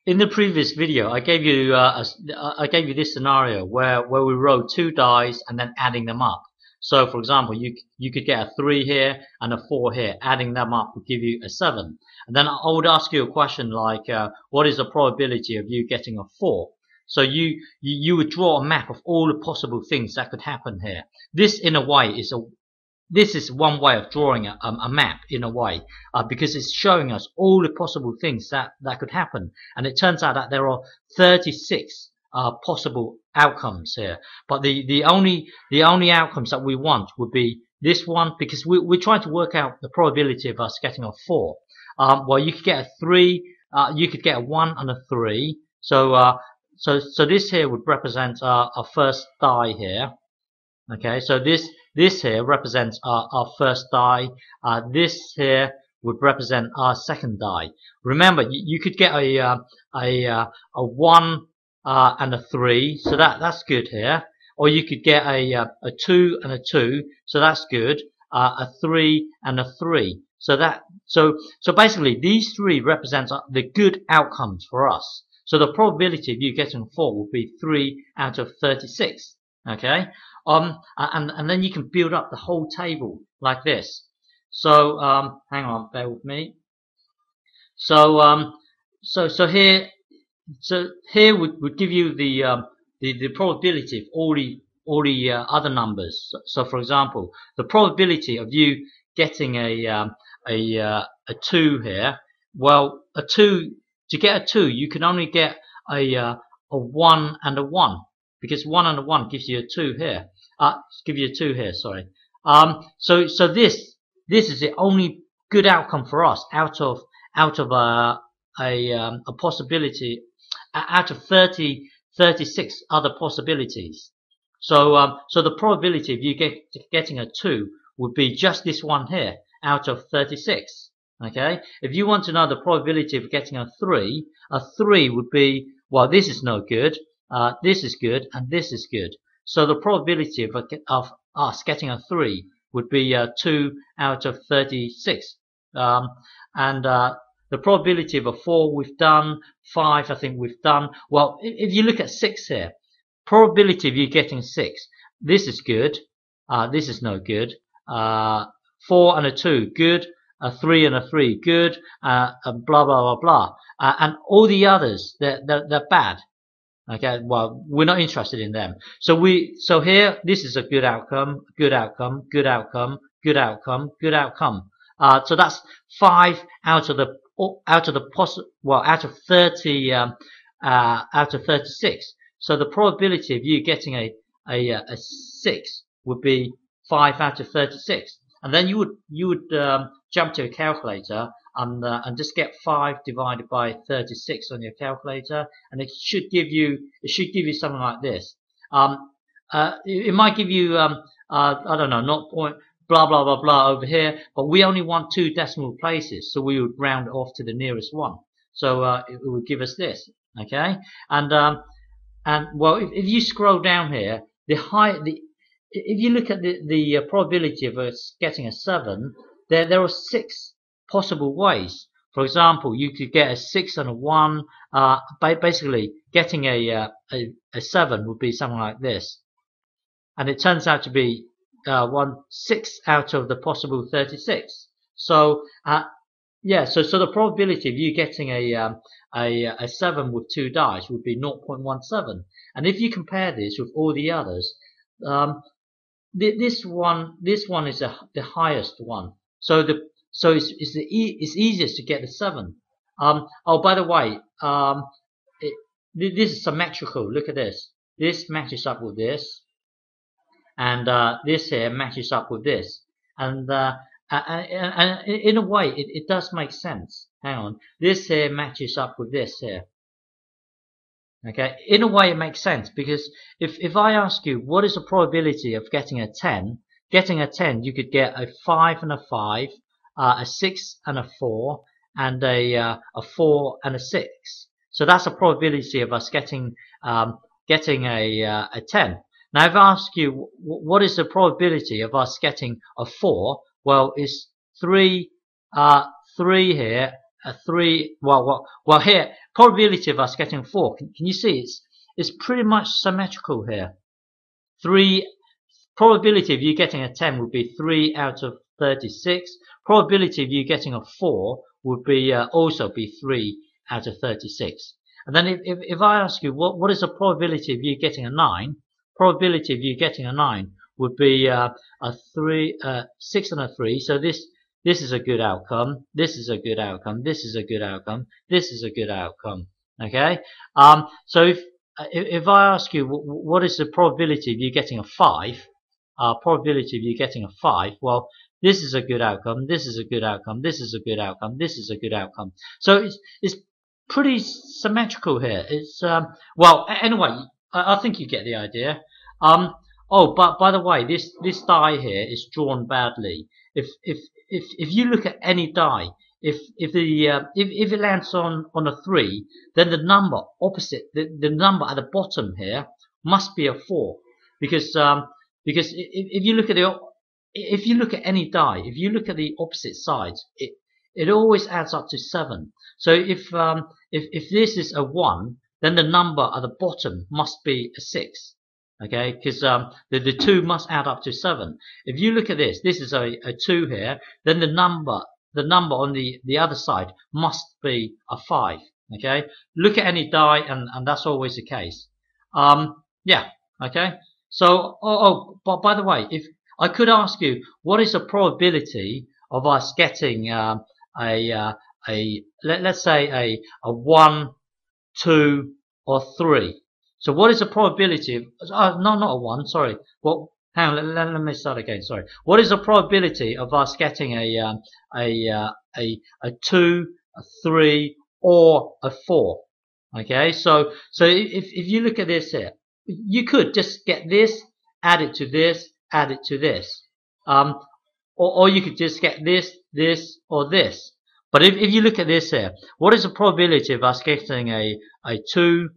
In the previous video, I gave you I gave you this scenario where we roll two dice and then adding them up. So, for example, you could get a 3 here and a 4 here. Adding them up would give you a 7. And then I would ask you a question like, what is the probability of you getting a 4? So you would draw a map of all the possible things that could happen here. This, in a way, this is one way of drawing a map in a way, because it's showing us all the possible things that could happen. And it turns out that there are 36 possible outcomes here. But the only outcomes that we want would be this one, because we're trying to work out the probability of us getting a 4. Well, you could get a 3, you could get a 1 and a 3. So this here would represent our first die here. Okay, so this here represents our first die. This here would represent our second die. Remember, you could get a 1 and a 3, so that's good here. Or you could get a 2 and a 2, so that's good. A 3 and a 3. So basically these three represent the good outcomes for us. So the probability of you getting a 4 would be 3 out of 36. Okay, and then you can build up the whole table like this. So hang on, bear with me. So here would give you the probability of all the other numbers. So for example, the probability of you getting a 2 here. Well, to get a 2, you can only get a 1 and a 1. Because 1 and a 1 gives you a 2 here. Give you a 2 here, sorry. So this is the only good outcome for us out of a possibility, out of 36 other possibilities. So the probability of you getting a 2 would be just this one here out of 36. Okay. If you want to know the probability of getting a 3 would be, well, this is no good. This is good, and this is good. So the probability of us getting a 3 would be 2 out of 36. And the probability of a 4 we've done, 5 I think we've done. Well, if you look at 6 here, probability of you getting 6, this is good, this is no good. 4 and a 2, good. A 3 and a 3, good. And blah blah blah blah. And all the others, they're bad. Okay, well, we're not interested in them. So here, this is a good outcome, good outcome, good outcome, good outcome, good outcome. So that's 5 out of 30, out of 36. So the probability of you getting a 6 would be 5 out of 36. And then you would jump to a calculator and just get 5 divided by 36 on your calculator, and it should give you something like this. It might give you I don't know, 0. Blah blah blah blah over here, but we only want 2 decimal places, so we would round off to the nearest one. So it would give us this. Okay, and well, if you scroll down here, if you look at the probability of us getting a 7, there are 6 possible ways. For example, you could get a 6 and a 1. Basically, getting a 7 would be something like this, and it turns out to be 6 out of the possible 36. So yeah, so the probability of you getting a 7 with 2 dice would be 0.17. And if you compare this with all the others, this one is the highest one. So it's easiest to get the 7. Oh, by the way, this is symmetrical. Look at this. This matches up with this, and this here matches up with this, and in a way it does make sense. Hang on, this here matches up with this here. Okay, in a way it makes sense, because if I ask you what is the probability of getting a 10, you could get a 5 and a 5, a 6 and a 4, and a 4 and a 6. So that's a probability of us getting a 10. Now if I ask you what is the probability of us getting a 4, well, it's 3 here, 3. Well, here probability of us getting 4, can you see it's pretty much symmetrical here. 3 probability of you getting a 10 would be 3 out of 36. Probability of you getting a 4 would be also be 3 out of 36. And then if I ask you what is the probability of you getting a 9, probability of you getting a 9 would be a 6 and a 3. So this is a good outcome. This is a good outcome. This is a good outcome. This is a good outcome. Okay. So if I ask you what is the probability of you getting a 5, probability of you getting a 5, well, this is a good outcome. This is a good outcome. This is a good outcome. This is a good outcome. So it's pretty symmetrical here. It's well, anyway, I think you get the idea. Oh, but by the way, this die here is drawn badly. If you look at any die, if it lands on a 3, then the number opposite the number at the bottom here must be a 4, because if you look at any die, if you look at the opposite sides, it always adds up to 7. So if this is a 1, then the number at the bottom must be a 6. Okay, because the 2 must add up to 7. If you look at this is a 2 here, then the number on the other side must be a 5. Okay, look at any die, and that's always the case. Yeah. Okay. So but by the way, if I could ask you, what is the probability of us getting let's say a 1, 2, or 3? So what is the probability of, no, not a 1, sorry. Well, hang on, let me start again, sorry. What is the probability of us getting a 2, a 3, or a 4? Okay, so if you look at this here, you could just get this, add it to this, add it to this. Or you could just get this, or this. But if you look at this here, what is the probability of us getting a 2,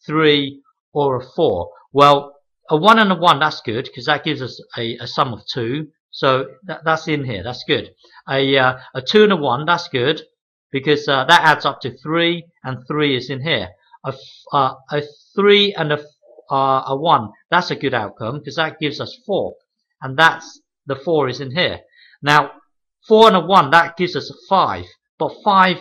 3, or a 4? Well, a 1 and a 1, that's good, because that gives us a sum of 2. So that's in here, that's good. A 2 and a 1, that's good, because that adds up to 3, and 3 is in here. A 3 and a 1, that's a good outcome, because that gives us 4, and that's the 4 is in here. Now 4 and a 1, that gives us a 5, but 5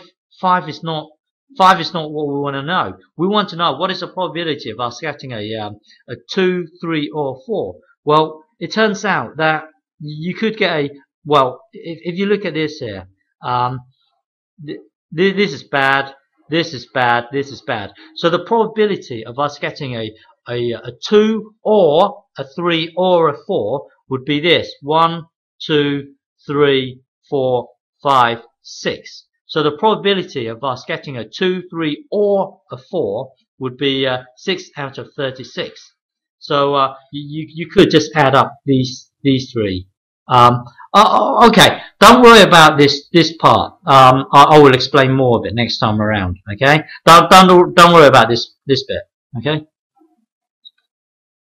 is not what we want to know. We want to know what is the probability of us getting a 2, 3, or 4. Well, it turns out that you could get well, if you look at this here, this is bad, this is bad, this is bad. So the probability of us getting a 2, or a 3, or a 4 would be this: 1, 2, 3, 4, 5, 6. So the probability of us getting a 2, 3, or a 4 would be 6 out of 36. So you could just add up these 3. Okay, don't worry about this part. I will explain more of it next time around. Okay, don't worry about this bit. Okay.